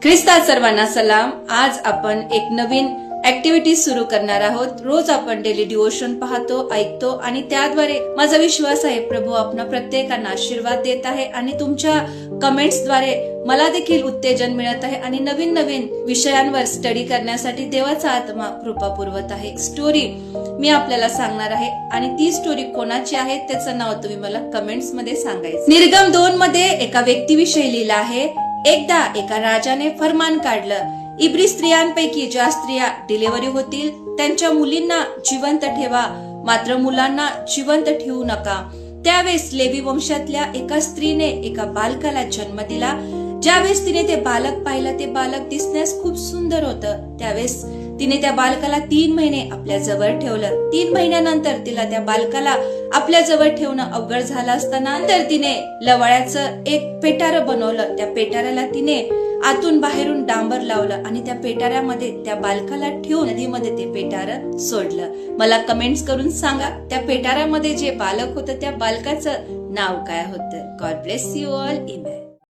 ख्रिस्तात सर्वांना सलाम। आज आपण एक नवीन ऍक्टिव्हिटी सुरू करणार आहोत। रोज आपण डेली डिवोशन पाहतो, ऐकतो आणि त्याद्वारे माझा विश्वास आहे प्रभू आपणा प्रत्येकांना आशीर्वाद देत आहे आणि तुमच्या कमेंट्सद्वारे मला देखील उत्तेजन मिळत आहे आणि नवीन नवीन विषयांवर स्टडी करण्यासाठी देवाचा आत्मा कृपा पुरवत आहे। एक स्टोरी मी आपल्याला सांगणार आहे आणि ती स्टोरी कोणाची आहे त्याचं नाव तुम्ही मला कमेंट्स मध्ये सांगायचं। निर्गम 2 मध्ये एका व्यक्तीविषयी लिहिलं आहे। एकदा एका राजाने फरमान काढलं, इब्री स्त्रियांपैकी ज्या स्त्रिया डिलिव्हरी होतील त्यांच्या मुलींना जिवंत ठेवा, मात्र मुलांना जिवंत ठेवू नका। त्यावेळेस लेवी वंशातल्या एका स्त्रीने एका बालकाला जन्म दिला। ज्यावेळेस तिने ते बालक पाहिलं ते बालक दिसण्यास खूप सुंदर होतं। त्यावेळेस तिने त्या बालकाला 3 महिने आपल्या जवळ ठेवलं। 3 महिन्यानंतर तिला त्या बालकाला आपल्या जवळ ठेवणं अवघड झालं असताना नंतर तिने लवाळ्याचं एक पेटारं बनवलं। त्या पेटाऱ्याला तिने आतून बाहेरून डांबर लावलं आणि त्या पेटाऱ्यामध्ये त्या बालकाला ठेवून नदीमध्ये ते पेटारं सोडलं। मला कमेंट्स करून सांगा त्या पेटाऱ्यामध्ये जे बालक होतं त्या बालकाचं नाव काय होतं। God bless you all. इमेन।